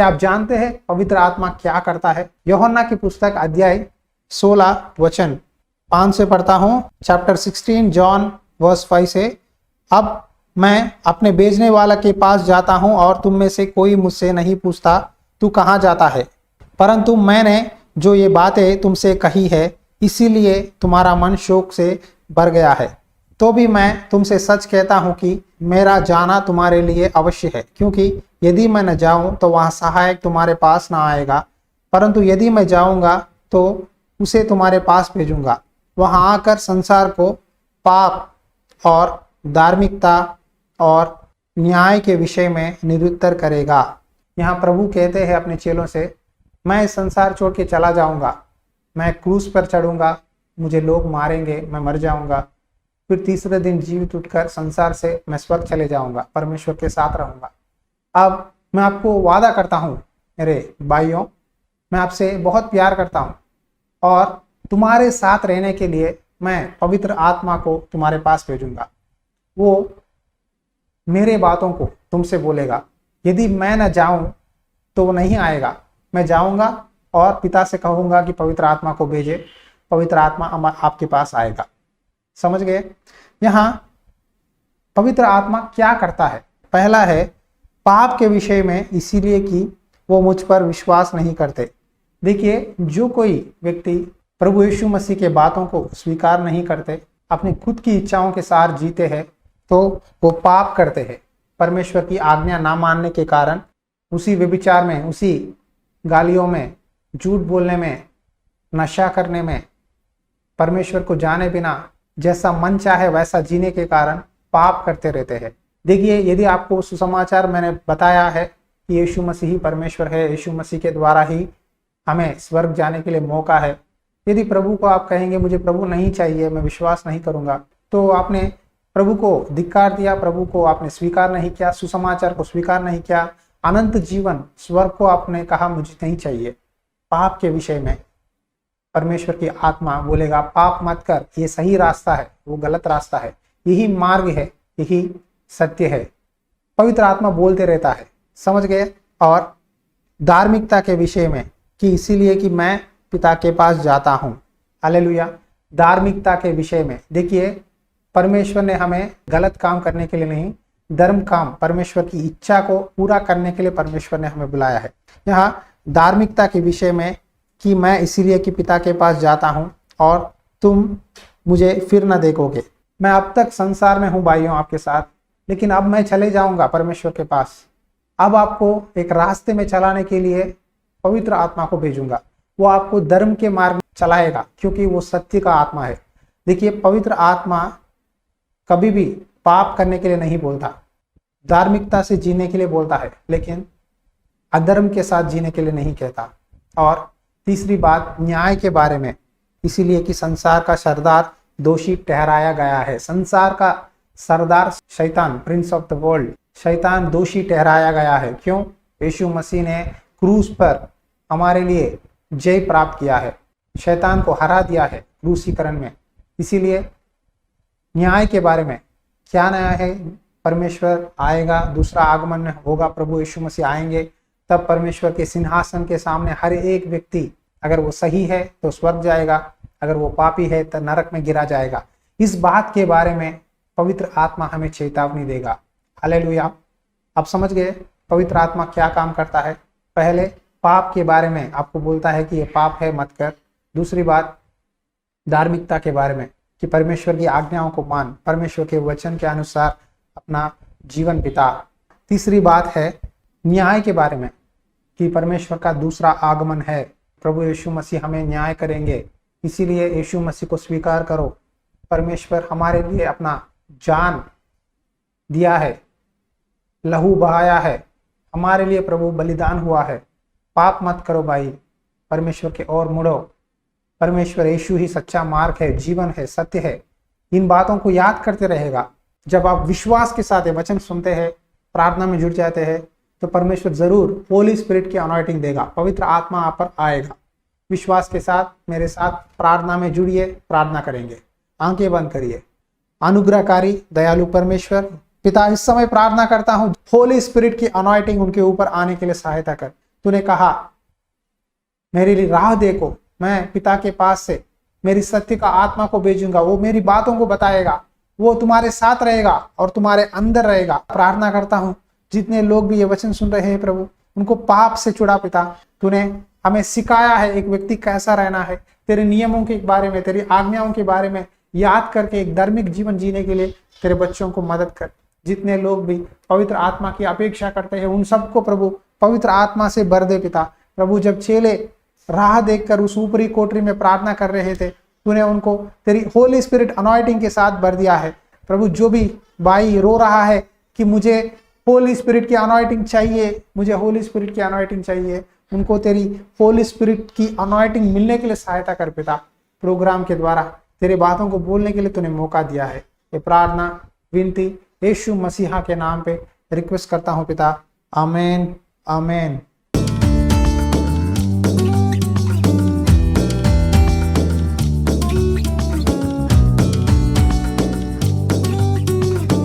क्या आप जानते हैं पवित्र आत्मा क्या करता है? यूहन्ना की पुस्तक अध्याय 16 वचन 5 से पढ़ता हूँ। चैप्टर 16 जॉन वर्स 5 से, अब मैं अपने भेजने वाला के पास जाता हूँ और तुम में से कोई मुझसे नहीं पूछता तू कहाँ जाता है, परंतु मैंने जो ये बातें तुमसे कही है इसीलिए तुम्हारा मन शोक से भर गया है। तो भी मैं तुमसे सच कहता हूँ कि मेरा जाना तुम्हारे लिए अवश्य है, क्योंकि यदि मैं न जाऊं तो वहाँ सहायक तुम्हारे पास ना आएगा, परंतु यदि मैं जाऊंगा तो उसे तुम्हारे पास भेजूंगा। वहाँ आकर संसार को पाप और धार्मिकता और न्याय के विषय में निरुत्तर करेगा। यहाँ प्रभु कहते हैं अपने चेलों से, मैं इस संसार छोड़ के चला जाऊंगा, मैं क्रूस पर चढ़ूंगा, मुझे लोग मारेंगे, मैं मर जाऊंगा, फिर तीसरे दिन जीवित उठकर संसार से मैं स्वर्ग चले जाऊंगा, परमेश्वर के साथ रहूंगा। अब मैं आपको वादा करता हूँ मेरे भाइयों, मैं आपसे बहुत प्यार करता हूँ और तुम्हारे साथ रहने के लिए मैं पवित्र आत्मा को तुम्हारे पास भेजूंगा। वो मेरे बातों को तुमसे बोलेगा। यदि मैं न जाऊं तो वो नहीं आएगा, मैं जाऊंगा और पिता से कहूंगा कि पवित्र आत्मा को भेजे, पवित्र आत्मा आपके पास आएगा। समझ गए? यहाँ पवित्र आत्मा क्या करता है? पहला है पाप के विषय में, इसीलिए कि वो मुझ पर विश्वास नहीं करते। देखिए, जो कोई व्यक्ति प्रभु यीशु मसीह के बातों को स्वीकार नहीं करते, अपनी खुद की इच्छाओं के साथ जीते हैं, तो वो पाप करते हैं। परमेश्वर की आज्ञा ना मानने के कारण उसी व्यभिचार में, उसी गालियों में, झूठ बोलने में, नशा करने में, परमेश्वर को जाने बिना जैसा मन चाहे वैसा जीने के कारण पाप करते रहते हैं। देखिए, यदि आपको सुसमाचार मैंने बताया है कि यीशु मसीह ही परमेश्वर है, यीशु मसीह के द्वारा ही हमें स्वर्ग जाने के लिए मौका है, यदि प्रभु को आप कहेंगे मुझे प्रभु नहीं चाहिए, मैं विश्वास नहीं करूंगा, तो आपने प्रभु को धिक्कार दिया, प्रभु को आपने स्वीकार नहीं किया, सुसमाचार को स्वीकार नहीं किया, अनंत जीवन स्वर्ग को आपने कहा मुझे नहीं चाहिए। पाप के विषय में परमेश्वर की आत्मा बोलेगा पाप मत कर, ये सही रास्ता है, वो गलत रास्ता है, यही मार्ग है, यही सत्य है। पवित्र आत्मा बोलते रहता है। समझ गए? और धार्मिकता के विषय में कि इसीलिए कि मैं पिता के पास जाता हूँ। हालेलुया। धार्मिकता के विषय में देखिए, परमेश्वर ने हमें गलत काम करने के लिए नहीं, धर्म काम, परमेश्वर की इच्छा को पूरा करने के लिए परमेश्वर ने हमें बुलाया है। यहाँ धार्मिकता के विषय में कि मैं इसीलिए कि पिता के पास जाता हूँ और तुम मुझे फिर न देखोगे। मैं अब तक संसार में हूँ भाइयों आपके साथ, लेकिन अब मैं चले जाऊंगा परमेश्वर के पास। अब आपको एक रास्ते में चलाने के लिए पवित्र आत्मा को भेजूंगा। वो आपको धर्म के मार्ग में चलाएगा, क्योंकि वो सत्य का आत्मा है। देखिए, पवित्र आत्मा कभी भी पाप करने के लिए नहीं बोलता, धार्मिकता से जीने के लिए बोलता है, लेकिन अधर्म के साथ जीने के लिए नहीं कहता। और तीसरी बात, न्याय के बारे में, इसीलिए कि संसार का सरदार दोषी ठहराया गया है। संसार का सरदार शैतान, प्रिंस ऑफ द वर्ल्ड, शैतान दोषी ठहराया गया है। क्यों? यीशु मसीह ने क्रूस पर हमारे लिए जय प्राप्त किया है, शैतान को हरा दिया है क्रूसीकरण में। इसीलिए न्याय के बारे में क्या न्याय है? परमेश्वर आएगा, दूसरा आगमन होगा, प्रभु यीशु मसीह आएंगे, तब परमेश्वर के सिंहासन के सामने हर एक व्यक्ति, अगर वो सही है तो स्वर्ग जाएगा, अगर वो पापी है तो नरक में गिरा जाएगा। इस बात के बारे में पवित्र आत्मा हमें चेतावनी देगा। हालेलुया। अब समझ गए पवित्र आत्मा क्या काम करता है? पहले पाप के बारे में आपको बोलता है कि ये पाप है, मत कर। दूसरी बात, धार्मिकता के बारे में कि परमेश्वर की आज्ञाओं को मान, परमेश्वर के वचन के अनुसार अपना जीवन बिता। तीसरी बात है न्याय के बारे में कि परमेश्वर का दूसरा आगमन है, प्रभु यीशु मसीह हमें न्याय करेंगे, इसीलिए यीशु मसीह को स्वीकार करो। परमेश्वर हमारे लिए अपना जान दिया है, लहू बहाया है, हमारे लिए प्रभु बलिदान हुआ है। पाप मत करो भाई, परमेश्वर के ओर मुड़ो। परमेश्वर यीशु ही सच्चा मार्ग है, जीवन है, सत्य है। इन बातों को याद करते रहेगा। जब आप विश्वास के साथ वचन सुनते हैं, प्रार्थना में जुट जाते हैं, तो परमेश्वर जरूर होली स्पिरिट की अनॉइंटिंग देगा, पवित्र आत्मा आप पर आएगा। विश्वास के साथ मेरे साथ प्रार्थना में जुड़िए, प्रार्थना करेंगे। आंखें बंद करिए। अनुग्रहकारी दयालु परमेश्वर पिता, इस समय प्रार्थना करता हूँ होली स्पिरिट की अनॉइंटिंग उनके ऊपर आने के लिए सहायता कर। तूने कहा मेरे लिए राह देखो, मैं पिता के पास से मेरी सत्य का आत्मा को भेजूंगा, वो मेरी बातों को बताएगा, वो तुम्हारे साथ रहेगा और तुम्हारे अंदर रहेगा। प्रार्थना करता हूँ जितने लोग भी ये वचन सुन रहे हैं प्रभु, उनको पाप से छुड़ा पिता। तूने हमें सिखाया है एक व्यक्ति कैसा रहना है, तेरे नियमों के बारे में, तेरी आज्ञाओं के बारे में याद करके एक धार्मिक जीवन जीने के लिए तेरे बच्चों को मदद कर। जितने लोग भी पवित्र आत्मा की अपेक्षा करते हैं उन सबको प्रभु पवित्र आत्मा से भर दे पिता। प्रभु जब चेले राह देखकर उस ऊपरी कोठरी में प्रार्थना कर रहे थे, तूने उनको तेरी होली स्पिरिट अनॉइंटिंग के साथ भर दिया है। प्रभु जो भी भाई रो रहा है कि मुझे होली स्पिरिट की अनॉइंटिंग चाहिए, मुझे होली स्पिरिट की अनॉइंटिंग चाहिए, उनको तेरी होली स्पिरिट की अनॉइंटिंग मिलने के लिए सहायता कर पिता। प्रोग्राम के द्वारा तेरे बातों को बोलने के लिए तूने मौका दिया है। ये प्रार्थना विनती यीशु मसीहा के नाम पे रिक्वेस्ट करता हूँ पिता, आमीन आमीन।